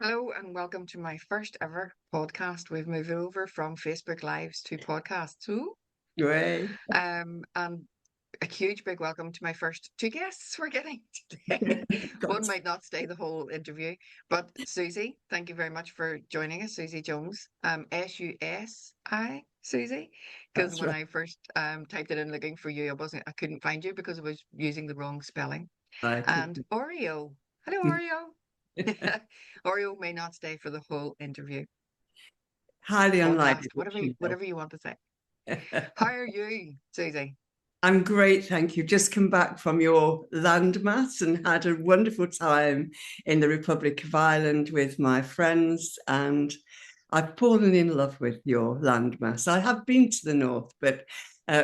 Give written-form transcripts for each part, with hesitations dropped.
Hello and welcome to my first ever podcast. We've moved over from Facebook Lives to podcasts. Ooh. Great. And a huge big welcome to my first two guests we're getting today. God. One might not stay the whole interview, but Susi, thank you very much for joining us. Susi Jones, Susi, Susi, because That's when right. I first typed it in looking for you, I couldn't find you because I was using the wrong spelling. Right. And Oreo, hello Oreo. Oreo may not stay for the whole interview, Highly podcast, unlikely, but she will. whatever you want to say. How are you, Susie? I'm great, thank you. Just come back from your landmass and had a wonderful time in the Republic of Ireland with my friends, and I've fallen in love with your landmass. I have been to the north, but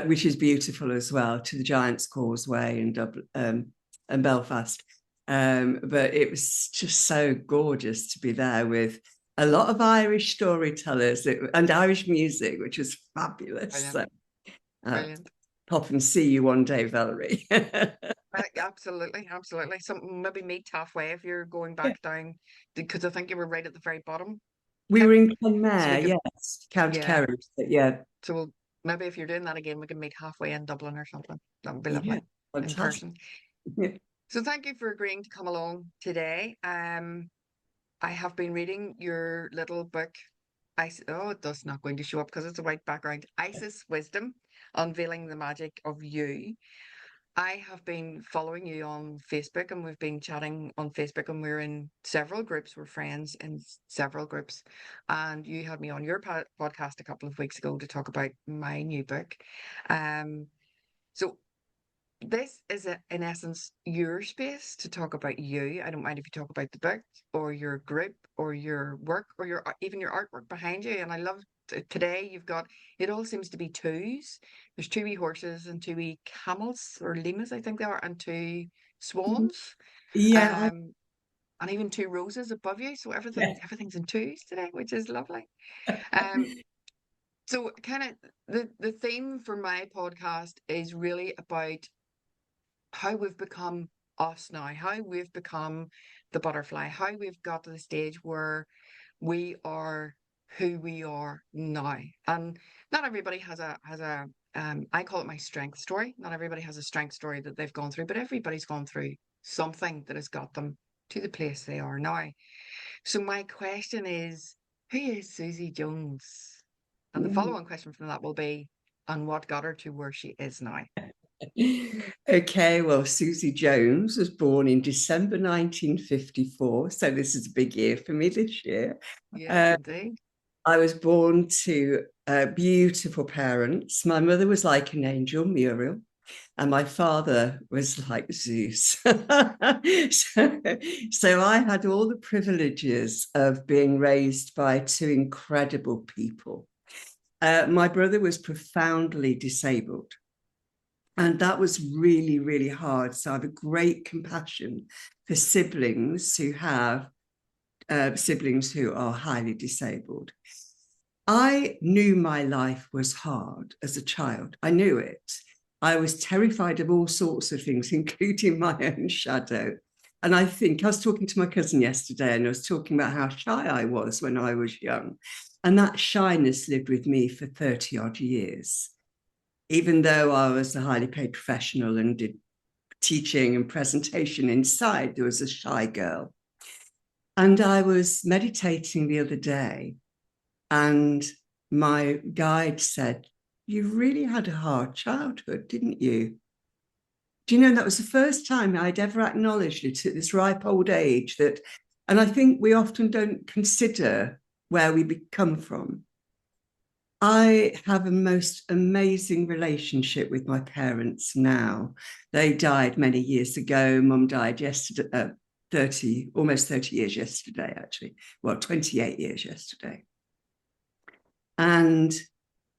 which is beautiful as well, to the Giant's Causeway and Dublin and Belfast. But it was just so gorgeous to be there with a lot of Irish storytellers and Irish music, which was fabulous. Brilliant, So, uh, brilliant. pop and see you one day, Valerie. Absolutely, absolutely. Some maybe meet halfway if you're going back down, because I think you were right at the very bottom. We were in So we Kenmare, could, yes, County yeah. Kerry. Yeah, So maybe if you're doing that again, we can meet halfway in Dublin or something. That would be yeah, lovely in fantastic. person. So thank you for agreeing to come along today. I have been reading your little book. Oh, it's not going to show up because it's a white background. Isis Wisdom, Unveiling the Magic of You. I have been following you on Facebook and we've been chatting on Facebook and we're in several groups. We're friends in several groups. And you had me on your podcast a couple of weeks ago to talk about my new book. Um, so this is, in essence, your space to talk about you. I don't mind if you talk about the book or your group or your work or even your artwork behind you. And I love today you've got it all seems to be twos. There's two wee horses and two wee camels or lemurs, I think they are, and two swans. Yeah, Um, and even two roses above you. So yeah. everything's in twos today, which is lovely. Um, so kind of the theme for my podcast is really about how we've become us now, how we've become the butterfly, how we've got to the stage where we are who we are now. And not everybody has a I call it my strength story. Not everybody has a strength story that they've gone through, but everybody's gone through something that has got them to the place they are now. So my question is, who is Susie Jones? And the follow-on question from that will be, and what got her to where she is now? Okay, well, Susi Jones was born in December 1954, so this is a big year for me this year. Yes, Uh, indeed. I was born to beautiful parents. My mother was like an angel, Muriel, and my father was like Zeus. So I had all the privileges of being raised by two incredible people. My brother was profoundly disabled. And that was really, really hard. So I have a great compassion for siblings who have siblings who are highly disabled. I knew my life was hard as a child. I knew it. I was terrified of all sorts of things, including my own shadow. And I think I was talking to my cousin yesterday and I was talking about how shy I was when I was young. And that shyness lived with me for 30 odd years. Even though I was a highly paid professional and did teaching and presentation inside, there was a shy girl. And I was meditating the other day, and my guide said, "You really had a hard childhood, didn't you?" Do you know, that was the first time I'd ever acknowledged it at this ripe old age that, and I think we often don't consider where we come from. I have a most amazing relationship with my parents now. They died many years ago. Mum died yesterday, 30, almost 30 years yesterday, actually. Well, 28 years yesterday. And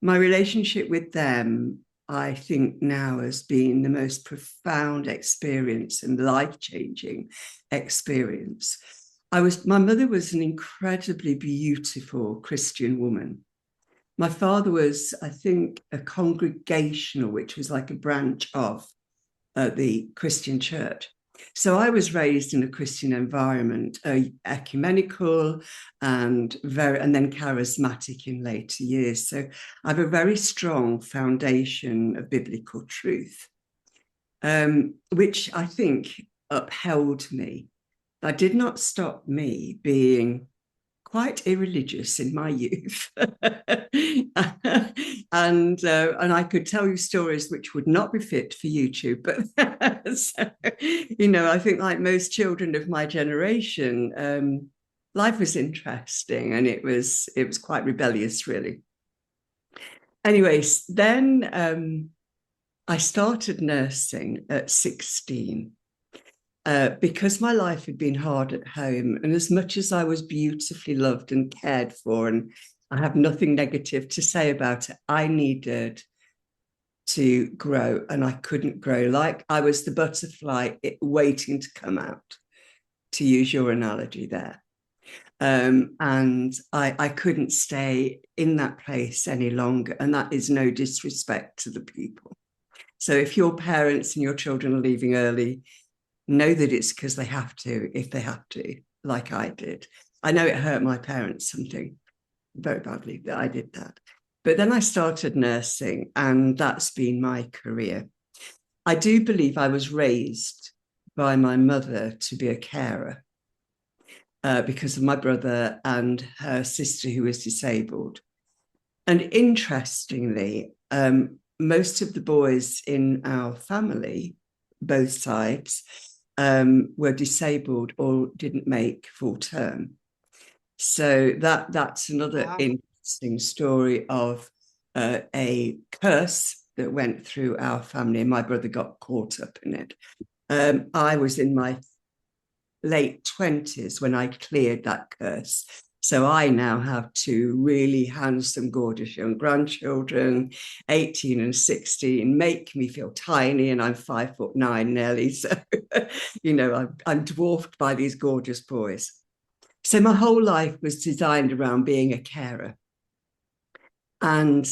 my relationship with them, I think now has been the most profound experience and life-changing experience. My mother was an incredibly beautiful Christian woman. My father was, I think, a congregational, which was like a branch of the Christian church. So I was raised in a Christian environment, ecumenical and then charismatic in later years. So I have a very strong foundation of biblical truth, which I think upheld me. That did not stop me being quite irreligious in my youth. And I could tell you stories which would not be fit for YouTube, but so, I think like most children of my generation, life was interesting and it was quite rebellious, really. Anyways, then I started nursing at 16. Because my life had been hard at home, and as much as I was beautifully loved and cared for, and I have nothing negative to say about it, I needed to grow, and I couldn't grow. Like I was the butterfly waiting to come out, to use your analogy there. And I couldn't stay in that place any longer, and that is no disrespect to the people. So if your parents and your children are leaving early, know that it's because they have to, if they have to, like I did. I know it hurt my parents something very badly that I did that. But then I started nursing, and that's been my career. I do believe I was raised by my mother to be a carer because of my brother and her sister who was disabled. And interestingly, most of the boys in our family, both sides, were disabled or didn't make full term. So that's another interesting story of a curse that went through our family, and my brother got caught up in it. I was in my late 20s when I cleared that curse. So I now have two really handsome, gorgeous young grandchildren, 18 and 16, make me feel tiny, and I'm 5'9" nearly. So, I'm dwarfed by these gorgeous boys. So my whole life was designed around being a carer. And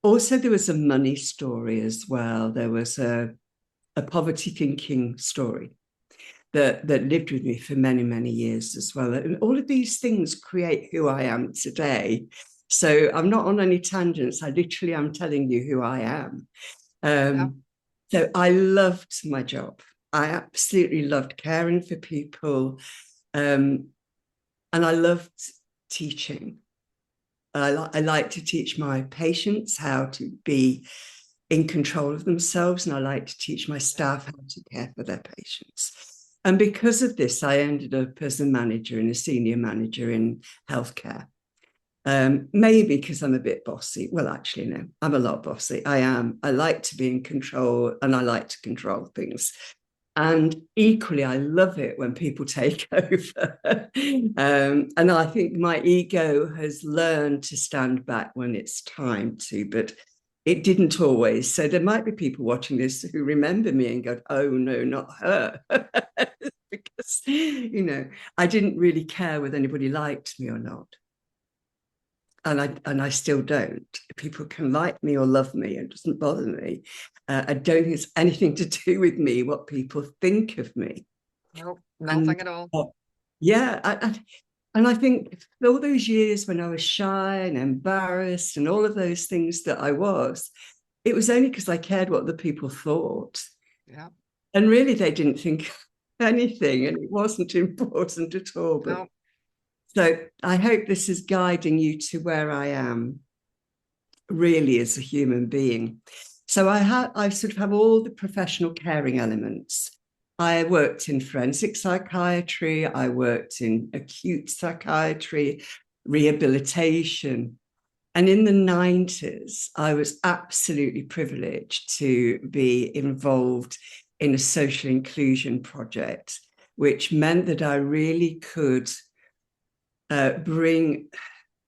also there was a money story as well. There was a poverty thinking story that lived with me for many, many years as well. And all of these things create who I am today. So I'm not on any tangents. I literally am telling you who I am. So I loved my job. I absolutely loved caring for people. And I loved teaching. I like to teach my patients how to be in control of themselves, and I like to teach my staff how to care for their patients. And because of this, I ended up as a manager and a senior manager in healthcare. Maybe because I'm a bit bossy. Well, actually, no, I'm a lot bossy. I am. I like to be in control, and I like to control things. And equally, I love it when people take over. And I think my ego has learned to stand back when it's time to, but it didn't always. So there might be people watching this who remember me and go, oh, no, not her. Because, I didn't really care whether anybody liked me or not. And I still don't. People can like me or love me. It doesn't bother me. I don't think it's anything to do with me, what people think of me. No, nothing at all. Yeah. And I think all those years when I was shy and embarrassed and all of those things that I was, it was only because I cared what the people thought. Yeah. And really, they didn't think anything, and it wasn't important at all. But no. So I hope this is guiding you to where I am really as a human being. So I sort of have all the professional caring elements. I worked in forensic psychiatry. I worked in acute psychiatry, rehabilitation. And in the 90s, I was absolutely privileged to be involved in a social inclusion project, which meant that I really could bring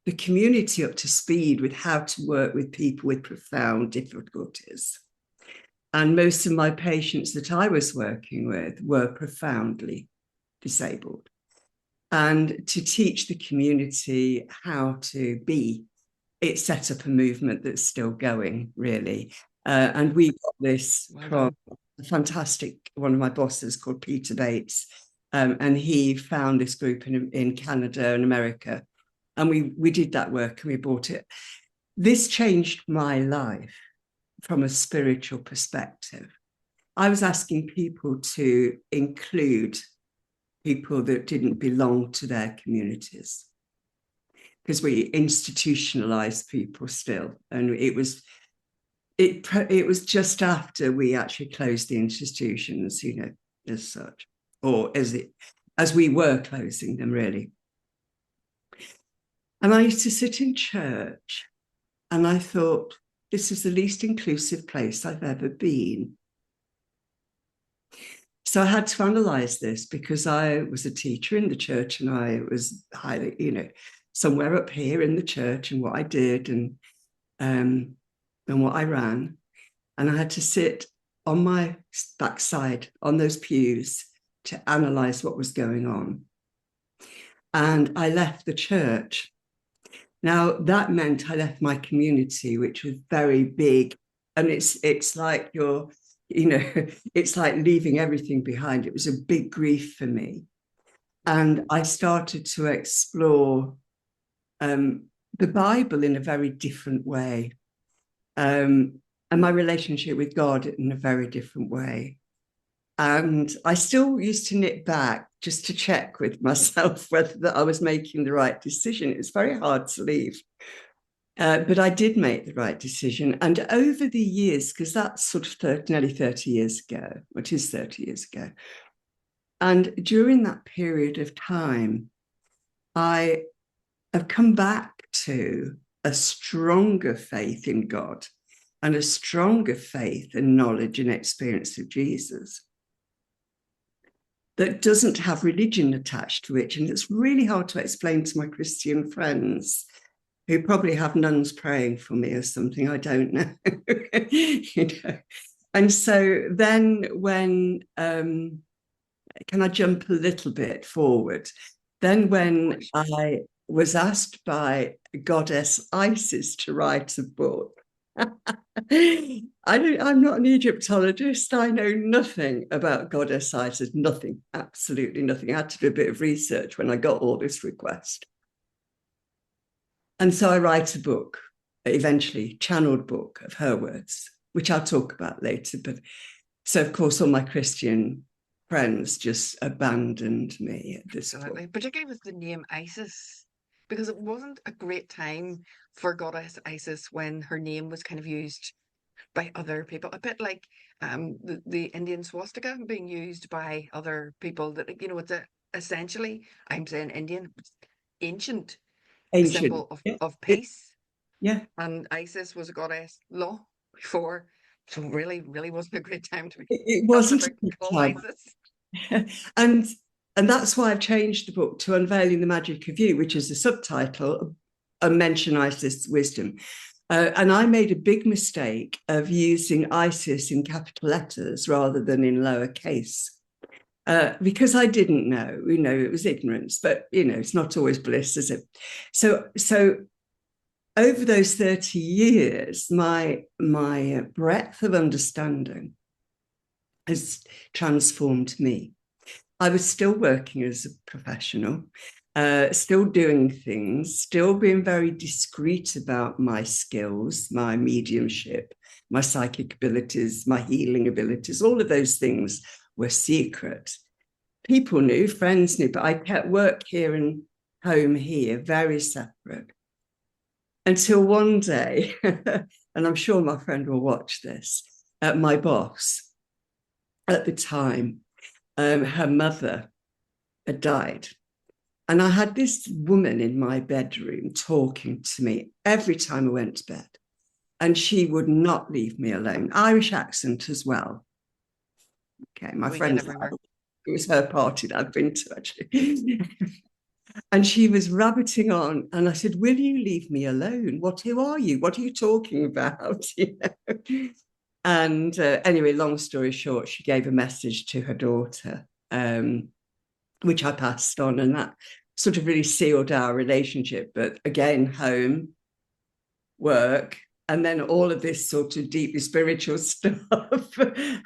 the community up to speed with how to work with people with profound difficulties. And most of my patients that I was working with were profoundly disabled. And to teach the community how to be, it set up a movement that's still going, really. And we got this from a fantastic, one of my bosses called Peter Bates, and he found this group in Canada and America, and we did that work and we bought it. This changed my life from a spiritual perspective. I was asking people to include people that didn't belong to their communities, because we institutionalized people still, and it was just after we actually closed the institutions, as such, or as we were closing them, really. And I used to sit in church and I thought, this is the least inclusive place I've ever been. So I had to analyze this, because I was a teacher in the church and I was highly, somewhere up here in the church, and what I did and what I ran. And I had to sit on my backside on those pews to analyze what was going on. And I left the church. Now, that meant I left my community, which was very big. And it's like it's like leaving everything behind. It was a big grief for me. And I started to explore the Bible in a very different way, and my relationship with God in a very different way. And I still used to nip back just to check with myself whether I was making the right decision. It was very hard to leave. But I did make the right decision. And over the years, because that's sort of nearly 30 years ago, it is 30 years ago. And during that period of time, I have come back to a stronger faith in God and a stronger faith and knowledge and experience of Jesus that doesn't have religion attached to it. And it's really hard to explain to my Christian friends, who probably have nuns praying for me or something, I don't know. And so then when, can I jump a little bit forward? Then when I was asked by goddess Isis to write a book, I'm not an Egyptologist. I know nothing about goddess Isis, nothing, absolutely nothing. I had to do a bit of research when I got all this request. And so I write a book, eventually channeled book of her words, which I'll talk about later. But so, of course, all my Christian friends just abandoned me at this point. Particularly with the name Isis, because it wasn't a great time for goddess Isis when her name was kind of used by other people, a bit like the Indian swastika being used by other people. That it's essentially, I'm saying Indian, ancient symbol of peace. Yeah. And Isis was a goddess long before, so really wasn't a great time to be. It wasn't a good time. Isis. And that's why I've changed the book to Unveiling the Magic of You, which is a subtitle, a mention Isis wisdom. And I made a big mistake of using Isis in capital letters rather than in lowercase. Because I didn't know, it was ignorance, but, it's not always bliss, is it? So over those 30 years, my breadth of understanding has transformed me. I was still working as a professional, still doing things, still being very discreet about my skills, my mediumship, my psychic abilities, my healing abilities, all of those things were secret. People knew, friends knew, but I kept work here and home here very separate. Until one day, and I'm sure my friend will watch this, my boss at the time, her mother had died. And I had this woman in my bedroom talking to me every time I went to bed. And she would not leave me alone. Irish accent as well. Okay, my friend, it was her party that I'd been to, actually. And she was rabbiting on. And I said, will you leave me alone? Who are you? What are you talking about? And anyway, long story short, she gave a message to her daughter, which I passed on. And that sort of really sealed our relationship. But again, home, work, and then all of this sort of deeply spiritual stuff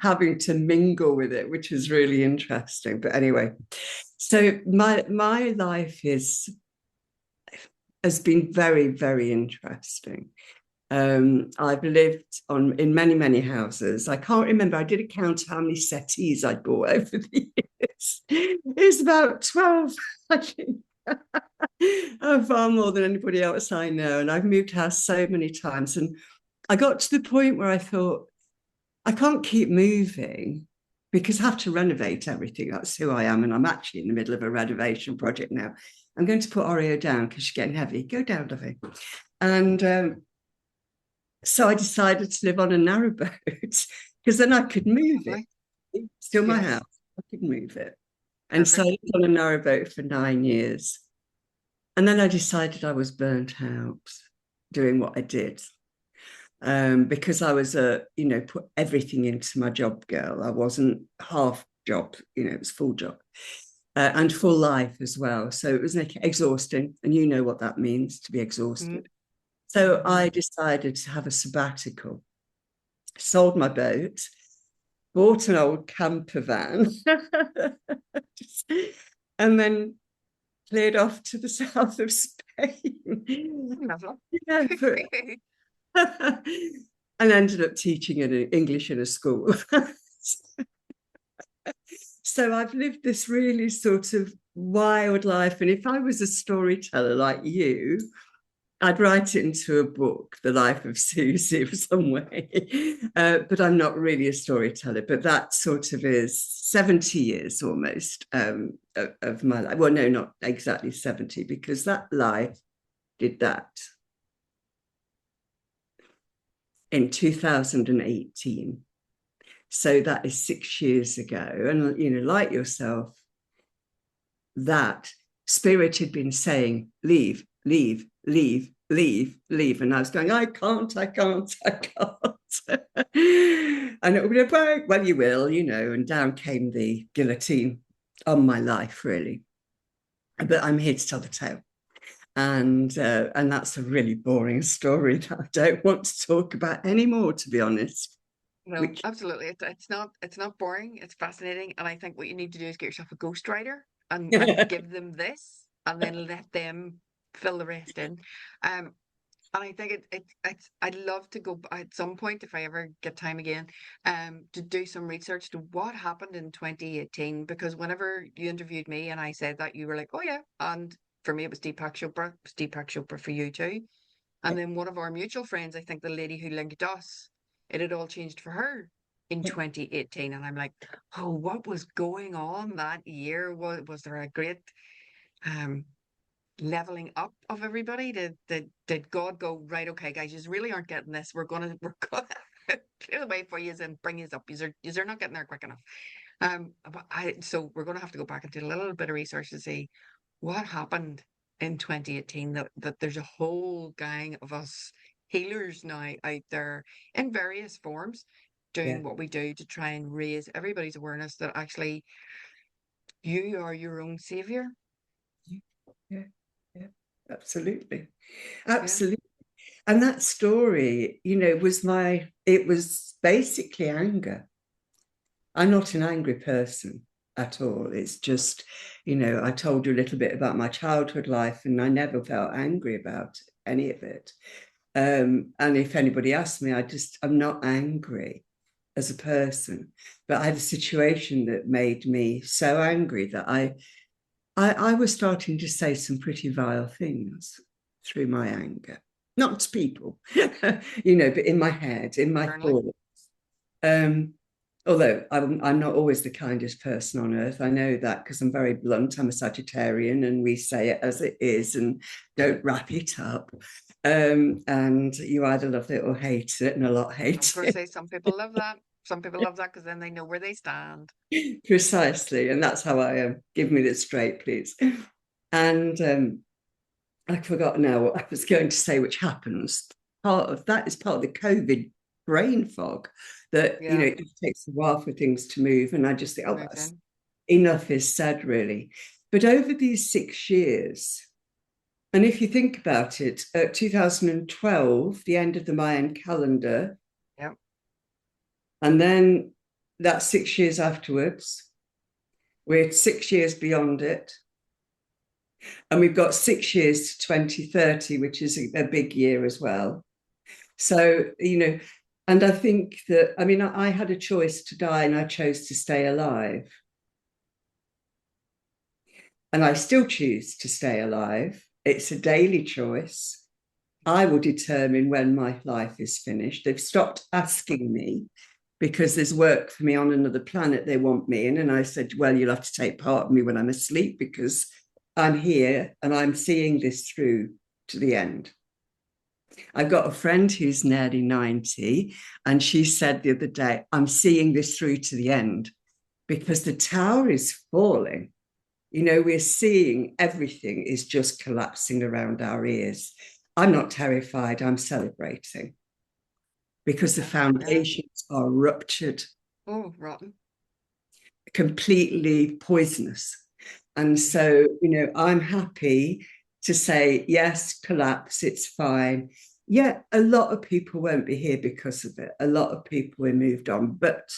having to mingle with it, which was really interesting. But anyway, so my life has been very, very interesting. I've lived in many houses. I can't remember. I did a count how many settees I'd bought over the years. It's about 12, I think. Far more than anybody else I know. And I've moved house so many times. And I got to the point where I thought, I can't keep moving because I have to renovate everything. That's who I am. And I'm actually in the middle of a renovation project now. I'm going to put Oreo down because she's getting heavy. Go down, Duffy. And so I decided to live on a narrowboat because then I could move it. Still my house. I could move it. And so I lived on a narrowboat for 9 years. And then I decided I was burnt out doing what I did. Because I was put everything into my job girl. I wasn't half job, it was full job. And full life as well. So it was exhausting. And you know what that means, to be exhausted. So I decided to have a sabbatical, sold my boat, bought an old camper van, and then cleared off to the south of Spain. Yeah, and ended up teaching English in a school. So I've lived this really sort of wild life. And if I was a storyteller like you, I'd write it into a book, The Life of Susi, of some way. But I'm not really a storyteller. But that sort of is 70 years almost of my life. Well, no, not exactly 70, because that life did that in 2018. So that is 6 years ago. And, like yourself, that spirit had been saying, leave, leave, leave, leave, leave. And I was going, I can't. And it would be like, well, you will, and down came the guillotine on my life, really. But I'm here to tell the tale. And that's a really boring story that I don't want to talk about anymore, to be honest. No, absolutely. It's not boring. It's fascinating. And I think what you need to do is get yourself a ghostwriter and give them this, and then let them fill the rest in. And I think I'd love to go at some point, if I ever get time again, to do some research to what happened in 2018. Because whenever you interviewed me and I said that, you were like, oh yeah. And for me, it was Deepak Chopra. It was Deepak Chopra for you too. And then one of our mutual friends, I think the lady who linked us, it had all changed for her in 2018. And I'm like, oh, what was going on that year? Was there a great leveling up of everybody? Did God go, right, okay, guys, you really aren't getting this. We're gonna clear the way for you and bring you up. You're not getting there quick enough. So we're gonna have to go back and do a little bit of research to see what happened in 2018, that there's a whole gang of us healers now out there in various forms doing what we do to try and raise everybody's awareness that actually you are your own savior. Yeah, absolutely. And that story, it was basically anger. I'm not an angry person at all. It's just, I told you a little bit about my childhood life, and I never felt angry about any of it. And if anybody asked me, I'm not angry as a person, but I had a situation that made me so angry that I was starting to say some pretty vile things through my anger, not to people, but in my head, in my thoughts. Although I'm not always the kindest person on earth. I know that because I'm very blunt. I'm a Sagittarian, and we say it as it is and don't wrap it up. And you either love it or hate it, and a lot hate it. I was going to say, some people love that. Some people love that because then they know where they stand. Precisely. And that's how I am. Give me this straight, please. And I forgot now what I was going to say, which happens. Part of that is part of the COVID brain fog that, it takes a while for things to move. And I just think, enough is said, really. But over these 6 years, And if you think about it, 2012, the end of the Mayan calendar, Yeah. and then that's 6 years afterwards. We're 6 years beyond it. And we've got 6 years to 2030, which is a big year as well. So, and I think that, I mean, I had a choice to die and I chose to stay alive. And I still choose to stay alive. It's a daily choice. I will determine when my life is finished. They've stopped asking me because there's work for me on another planet they want me in. And I said, well, you'll have to take part of me when I'm asleep because I'm here and I'm seeing this through to the end. I've got a friend who's nearly 90, and she said the other day, I'm seeing this through to the end because the tower is falling. We're seeing everything is just collapsing around our ears. I'm not terrified, I'm celebrating because the Yeah. Yeah. foundations are ruptured, Oh, rotten. completely poisonous. And so, I'm happy to say, yes, collapse, it's fine. Yeah, a lot of people won't be here because of it. A lot of people will moved on. But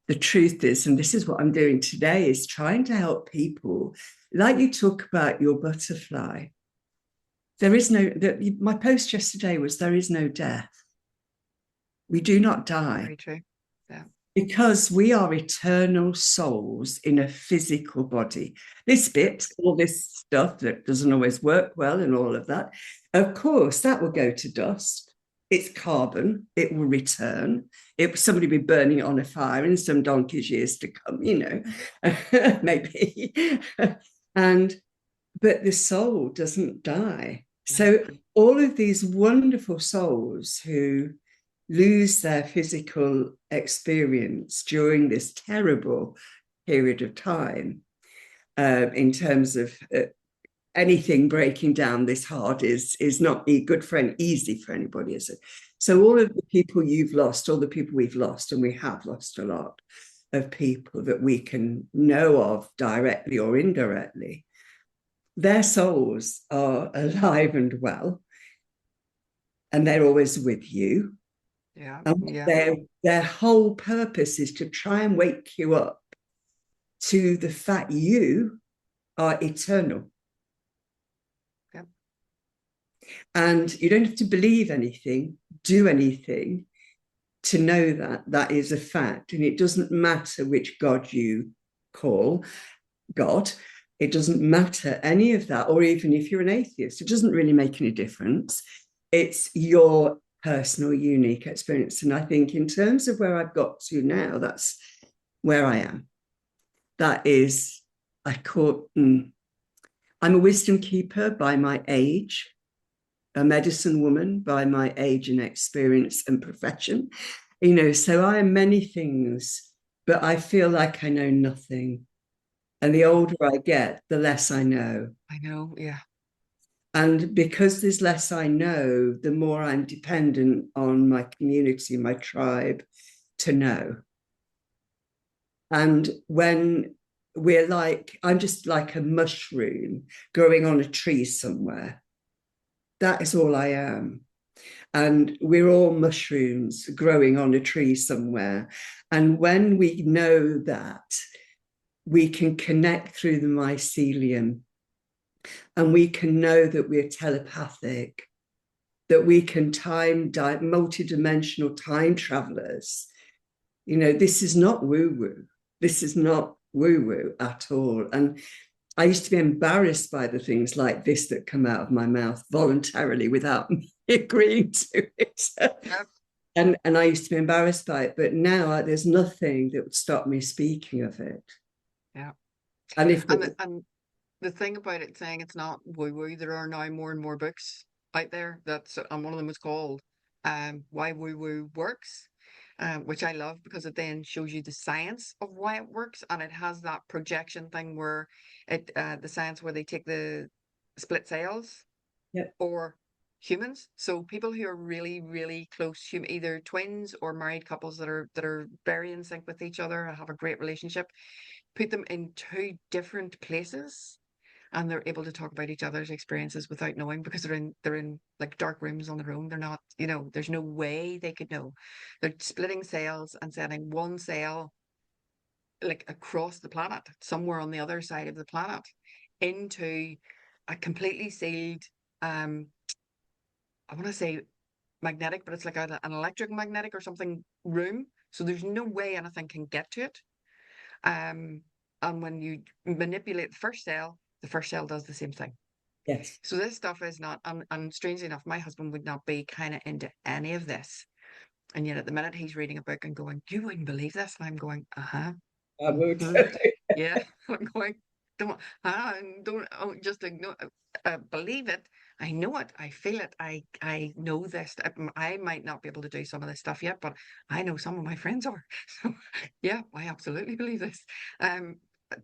the truth is, and this is what I'm doing today, is trying to help people. Like you talk about your butterfly, there is no, my post yesterday was there is no death. We do not die Very true. Yeah. because we are eternal souls in a physical body. This bit, all this stuff that doesn't always work well and all of that, of course, that will go to dust. It's carbon, it will return. Somebody will be burning it on a fire in some donkey's years to come, maybe. But the soul doesn't die. No. So all of these wonderful souls who lose their physical experience during this terrible period of time, in terms of anything breaking down this hard is not good for easy for anybody, is it? So all of the people you've lost, all the people we've lost, and we have lost a lot of people that we can know of directly or indirectly, their souls are alive and well, and they're always with you. Yeah. And Yeah. their whole purpose is to try and wake you up to the fact you are eternal. Yeah. And you don't have to believe anything, do anything to know that that is a fact. And it doesn't matter which God you call God. It doesn't matter any of that. Or even if you're an atheist, it doesn't really make any difference. It's your personal, unique experience. And I think in terms of where I've got to now, that's where I am. That is, I'm a wisdom keeper by my age, a medicine woman by my age and experience and profession. So I am many things, but I feel like I know nothing. And the older I get, the less I know. I know. Yeah. And because there's less I know, the more I'm dependent on my community, my tribe to know. And when I'm just like a mushroom growing on a tree somewhere. That is all I am. And we're all mushrooms growing on a tree somewhere. And when we know that, we can connect through the mycelium, and we can know that we're telepathic, that we can multidimensional time travelers. This is not woo-woo. This is not woo-woo at all. And I used to be embarrassed by the things like this that come out of my mouth voluntarily without me agreeing to it. Yep. And I used to be embarrassed by it, but now there's nothing that would stop me speaking of it. Yeah. And if And the thing about it saying it's not woo woo, there are now more and more books out there and one of them is called Why Woo Woo Works, which I love because it then shows you the science of why it works, and it has that projection thing where the science where they take the split cells yeah, or humans. So people who are really, really close, either twins or married couples that are very in sync with each other and have a great relationship, put them in two different places and they're able to talk about each other's experiences without knowing, because they're in like dark rooms on their own. They're not, there's no way they could know. They're splitting cells and sending one cell like across the planet, somewhere on the other side of the planet, into a completely sealed, I want to say magnetic, but it's like an electric magnetic or something room. So there's no way anything can get to it. Um, and when you manipulate the first cell does the same thing. Yes. So this stuff is not, and strangely enough, my husband would not be kind of into any of this. And yet at the minute he's reading a book and going, you wouldn't believe this. And I'm going, uh-huh. I would. Yeah. I'm going, don't just ignore, believe it. I know it. I feel it. I know this. I might not be able to do some of this stuff yet, but I know some of my friends are. So yeah, I absolutely believe this.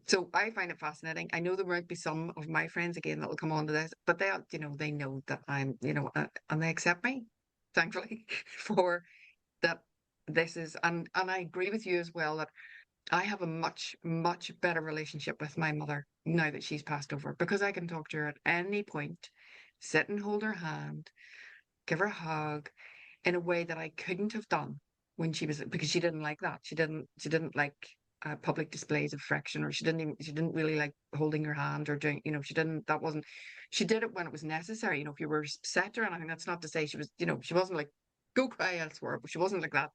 So I find it fascinating. I know there might be some of my friends again that will come on to this, but they know that I'm, and they accept me, thankfully, for that. This is, and I agree with you as well that I have a much, much better relationship with my mother now that she's passed over, because I can talk to her at any point, sit and hold her hand, give her a hug in a way that I couldn't have done when she was, because she didn't like that. She didn't like public displays of affection, or she didn't really like holding your hand or doing, she did it when it was necessary. If you were upset or anything, that's not to say she was, she wasn't like, go cry elsewhere, but she wasn't like that.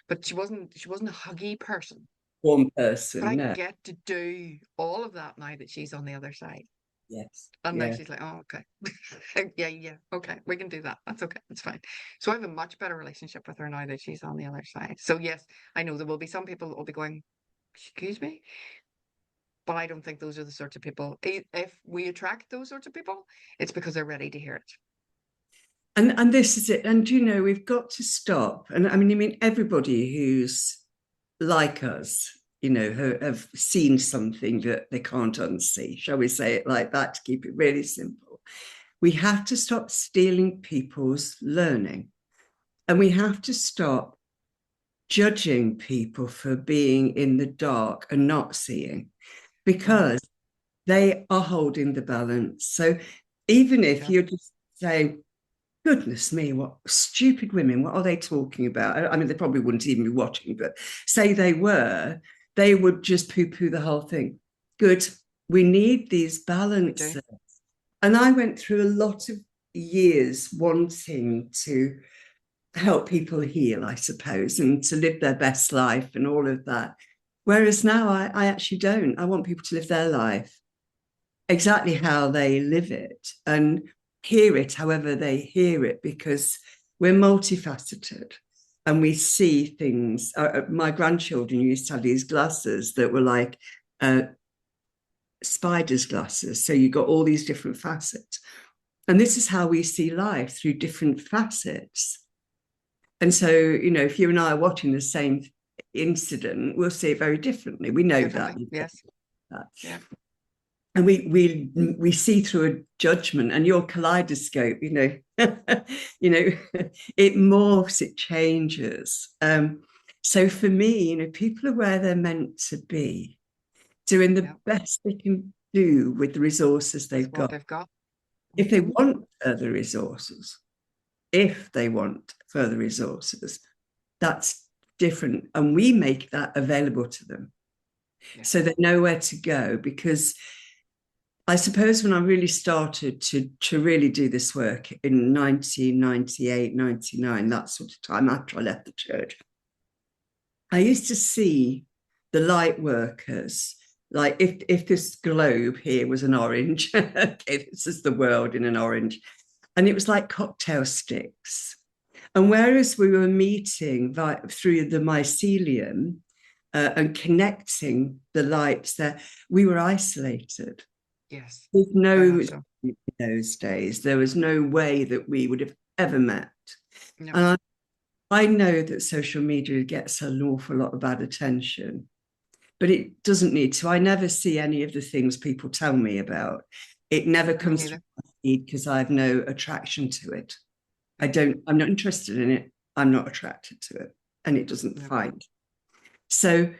But she wasn't a huggy person. One But person, I no. get to do all of that now that she's on the other side. Yes. And now Yeah. she's like, oh, okay. Yeah, okay, we can do that. That's okay. It's fine. So I have a much better relationship with her now that she's on the other side. So yes, I know there will be some people that will be going, excuse me? But I don't think those are the sorts of people. If we attract those sorts of people, it's because they're ready to hear it. And this is it. And we've got to stop. And I mean, everybody who's like us, have seen something that they can't unsee. Shall we say it like that to keep it really simple? We have to stop stealing people's learning. And we have to stop judging people for being in the dark and not seeing, because they are holding the balance. So even if Yeah. you're just saying, goodness me, what stupid women, what are they talking about? I mean, they probably wouldn't even be watching, but say they were, they would just poo-poo the whole thing. Good. We need these balances. And I went through a lot of years wanting to help people heal, I suppose, and to live their best life and all of that. Whereas now I actually don't. I want people to live their life exactly how they live it and hear it however they hear it, because we're multifaceted and we see things. My grandchildren used to have these glasses that were like spider's glasses. So you got all these different facets. And this is how we see life, through different facets. And so, if you and I are watching the same incident, we'll see it very differently. We know that. Yes. Yeah. And we see through a judgment, and your kaleidoscope, it morphs, it changes. So for me, people are where they're meant to be, doing the best they can do with the resources they've got. If they want further resources, that's different. And we make that available to them. Yeah. So they know where to go. Because I suppose when I really started to really do this work in 1998, 99, that sort of time after I left the church, I used to see the light workers, like if this globe here was an orange, okay, this is the world in an orange, and it was like cocktail sticks. And whereas we were meeting through the mycelium and connecting the lights there, we were isolated. Yes. There's no, in those days, there was no way that we would have ever met. No. And I know that social media gets an awful lot of bad attention, but it doesn't need to. I never see any of the things people tell me about. It never comes to my feed because I have no attraction to it. I'm not interested in it. I'm not attracted to it. And it doesn't fight. So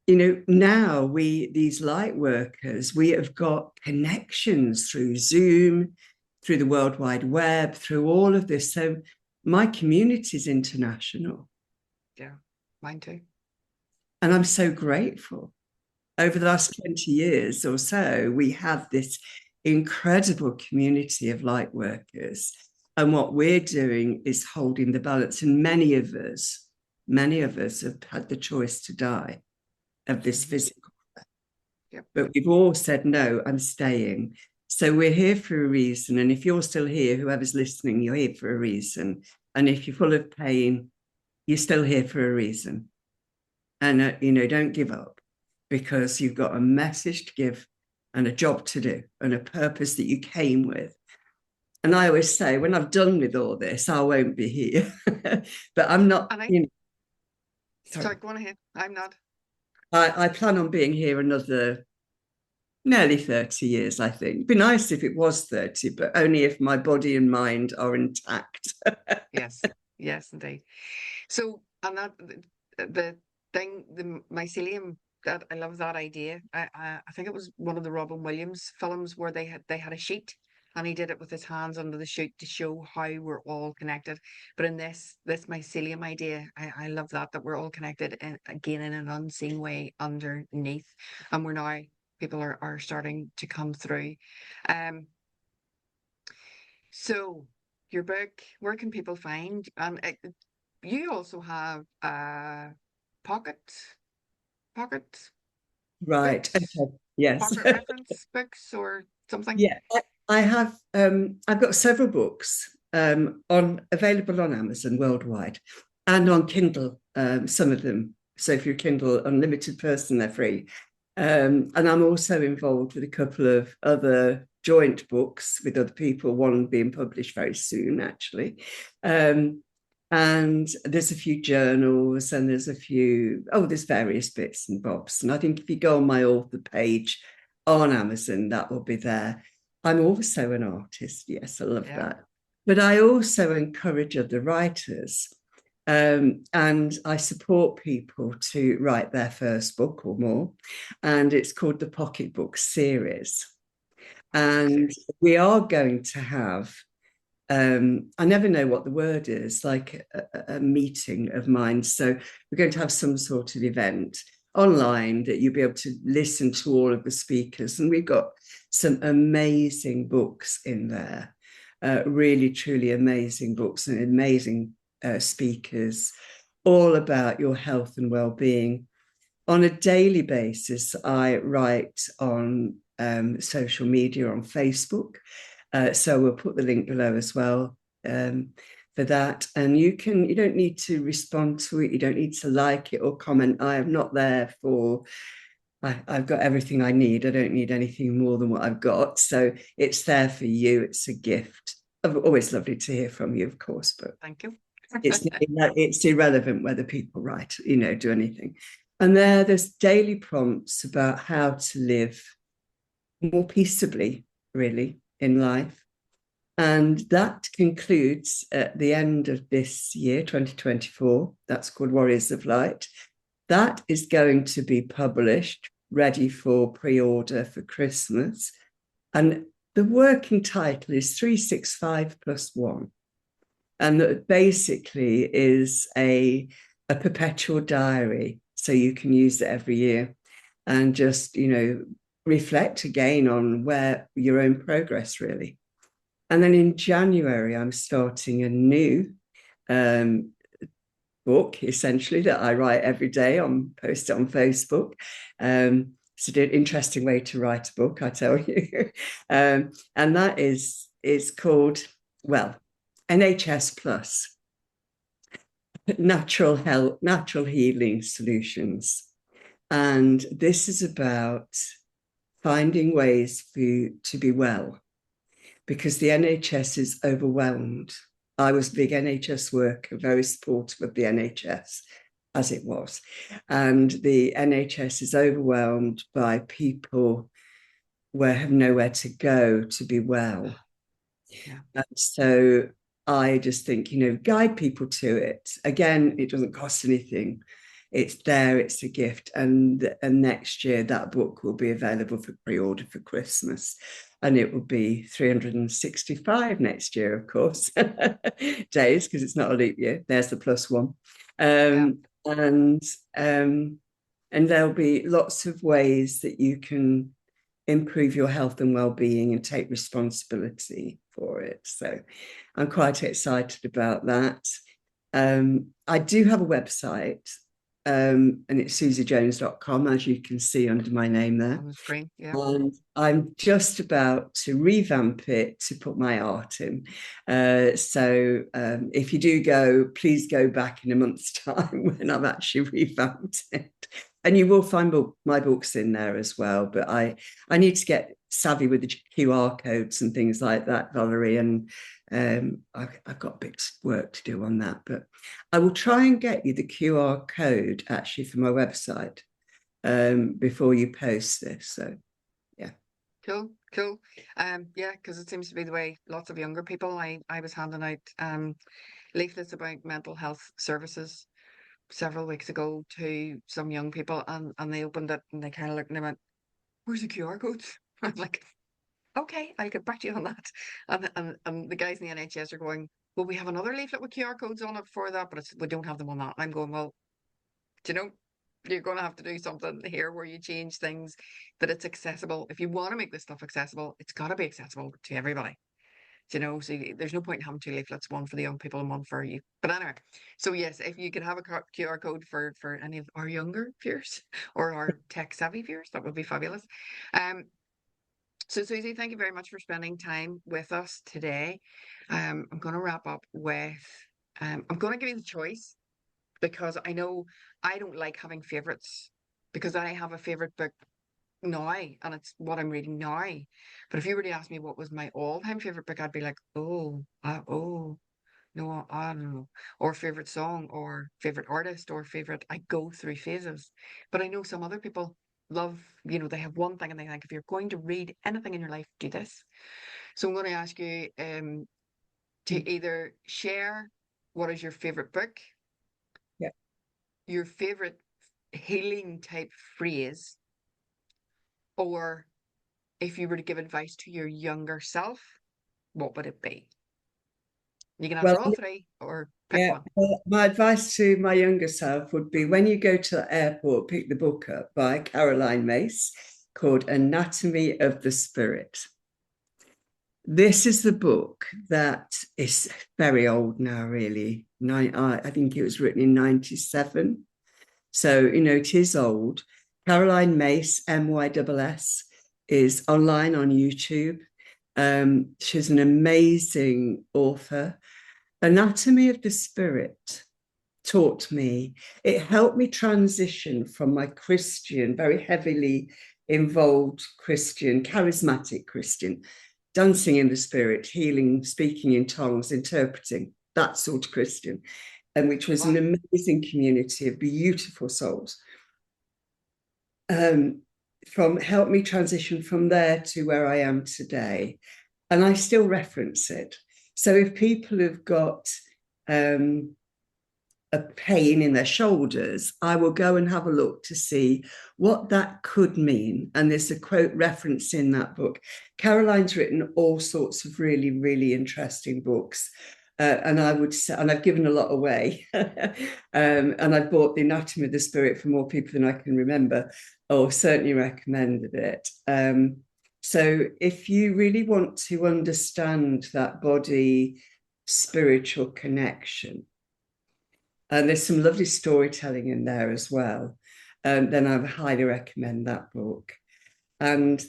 now these light workers, we have got connections through Zoom, through the World Wide Web, through all of this. So my community is international. Yeah, mine too. And I'm so grateful. Over the last 20 years or so, we have this incredible community of light workers. And what we're doing is holding the balance. And many of us have had the choice to die of this physical. Yep. But we've all said, no, I'm staying. So we're here for a reason. And if you're still here, whoever's listening, you're here for a reason. And if you're full of pain, you're still here for a reason. And, don't give up, because you've got a message to give and a job to do and a purpose that you came with. And I always say, when I've done with all this, I won't be here. But I'm not, sorry, go on ahead. I'm not. I plan on being here another nearly 30 years, I think. It'd be nice if it was 30, but only if my body and mind are intact. Yes, indeed. So, and that the thing, the mycelium, that I love that idea. I think it was one of the Robin Williams films where they had a sheet, and he did it with his hands under the sheet to show how we're all connected. But in this mycelium idea, I love that we're all connected, and again in an unseen way underneath, and we're now people are starting to come through. So your book, where can people find? You also have pocket pocket Right. books, Okay. Yes. pocket reference books or something. Yeah. I have I've got several books on available on Amazon worldwide and on Kindle, some of them. So if you're a Kindle Unlimited person, they're free. And I'm also involved with a couple of other joint books with other people, one being published very soon, actually. And there's a few journals and there's various bits and bobs. And I think if you go on my author page on Amazon, that will be there. I'm also an artist. Yes, I love that. But I also encourage other writers. And I support people to write their first book or more. And it's called the Pocketbook Series. And we are going to have, I never know what the word is, like a meeting of minds. So we're going to have some sort of event online that you'll be able to listen to all of the speakers. And we've got some amazing books in there, really, truly amazing books and amazing speakers, all about your health and well-being. On a daily basis, I write on social media, on Facebook. So we'll put the link below as well for that. And you don't need to respond to it. You don't need to like it or comment. I am not there I've got everything I need. I don't need anything more than what I've got. So it's there for you. It's a gift. Always lovely to hear from you, of course, but thank you. it's irrelevant whether people write, do anything. And there's daily prompts about how to live more peaceably, really, in life. And that concludes at the end of this year, 2024. That's called Warriors of Light. That is going to be published, ready for pre-order for Christmas. And the working title is 365 plus 1. And that basically is a perpetual diary. So you can use it every year and just, reflect again on where your own progress, really. And then in January, I'm starting a new book, essentially, that I write every day, post it on Facebook. It's an interesting way to write a book, I tell you. And that is called, NHS Plus, Natural Health, Natural Healing Solutions. And this is about finding ways for you to be well, because the NHS is overwhelmed. I was a big NHS worker, very supportive of the NHS as it was. And the NHS is overwhelmed by people who have nowhere to go to be well. Yeah. And so I just think, guide people to it. Again, it doesn't cost anything. it's there, it's a gift. And next year that book will be available for pre-order for Christmas. And it will be 365 next year, of course, days, because it's not a leap year. There's the plus one. Yeah. And there'll be lots of ways that you can improve your health and well-being and take responsibility for it. So I'm quite excited about that. I do have a website, and it's susijones.com, as you can see under my name there. On the screen. Yeah. And I'm just about to revamp it to put my art in. So if you do go, please go back in a month's time when I've actually revamped it. And you will find my books in there as well. But I need to get savvy with the QR codes and things like that, Valerie. And I've got a bit of work to do on that. But I will try and get you the QR code actually for my website before you post this. So, yeah. Cool. Yeah, because it seems to be the way lots of younger people. I was handing out leaflets about mental health services several weeks ago to some young people, and they opened it and they kind of looked and they went, "Where's the QR codes?" I'm like, "Okay, I'll get back to you on that." And the guys in the NHS are going, "Well, we have another leaflet with QR codes on it for that, but we don't have them on that." And I'm going, "Well, do you know, you're going to have to do something here where you change things that it's accessible. If you want to make this stuff accessible, it's got to be accessible to everybody." You know, so there's no point in having two leaflets, one for the young people and one for you. But anyway, so yes, if you could have a QR code for any of our younger viewers or our tech savvy viewers, that would be fabulous. So Susie, thank you very much for spending time with us today. I'm going to wrap up with, I'm going to give you the choice because I know I don't like having favorites because I have a favorite book now, and it's what I'm reading now. But if you were to ask me what was my all-time favorite book, I'd be like, no, I don't know, or favorite song, or favorite artist, or favorite. I go through phases. But I know some other people love, they have one thing and they think if you're going to read anything in your life, do this. So I'm going to ask you to either share what is your favorite book, Yeah. your favorite healing type phrase, or if you were to give advice to your younger self, what would it be? You can Well, answer all three or pick yeah. one. Well, my advice to my younger self would be when you go to the airport, pick the book up by Caroline Myss called Anatomy of the Spirit. This is the book that is very old now, really. I think it was written in 97. So, it is old. Caroline Myss, MYSS, is online on YouTube. She's an amazing author. Anatomy of the Spirit taught me, it helped me transition from my Christian, very heavily involved Christian, charismatic Christian, dancing in the spirit, healing, speaking in tongues, interpreting, that sort of Christian, and which was an amazing community of beautiful souls. Helped me transition from there to where I am today. And I still reference it. So if people have got a pain in their shoulders, I will go and have a look to see what that could mean. And there's a quote reference in that book. Caroline's written all sorts of really, really interesting books. And I would say, and I've given a lot away, and I've bought The Anatomy of the Spirit for more people than I can remember, or certainly recommended it. So if you really want to understand that body spiritual connection, and there's some lovely storytelling in there as well, then I would highly recommend that book. And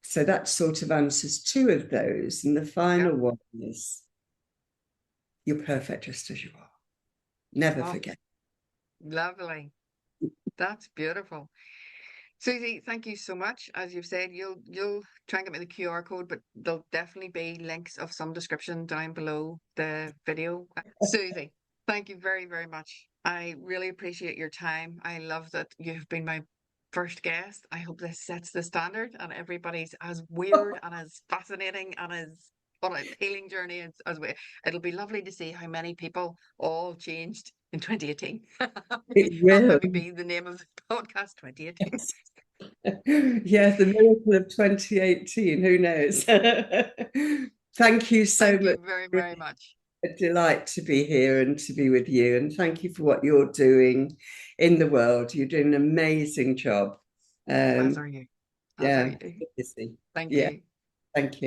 so that sort of answers two of those. And the final one is, you're perfect just as you are. Never forget. Lovely. That's beautiful. Susie, thank you so much. As you've said, you'll try and get me the QR code, but there'll definitely be links of some description down below the video. Susie, thank you very, very much. I really appreciate your time. I love that you've been my first guest. I hope this sets the standard and everybody's as weird and as fascinating and as on a healing journey as we. It'll be lovely to see how many people all changed in 2018. It That'll will. maybe be the name of the podcast, 2018. Yeah, the miracle of 2018. Who knows? Thank you so Thank much. you very, very much. A delight to be here and to be with you. And thank you for what you're doing in the world. You're doing an amazing job. As are you. As are Yeah, you. busy. Thank Yeah, you. thank you.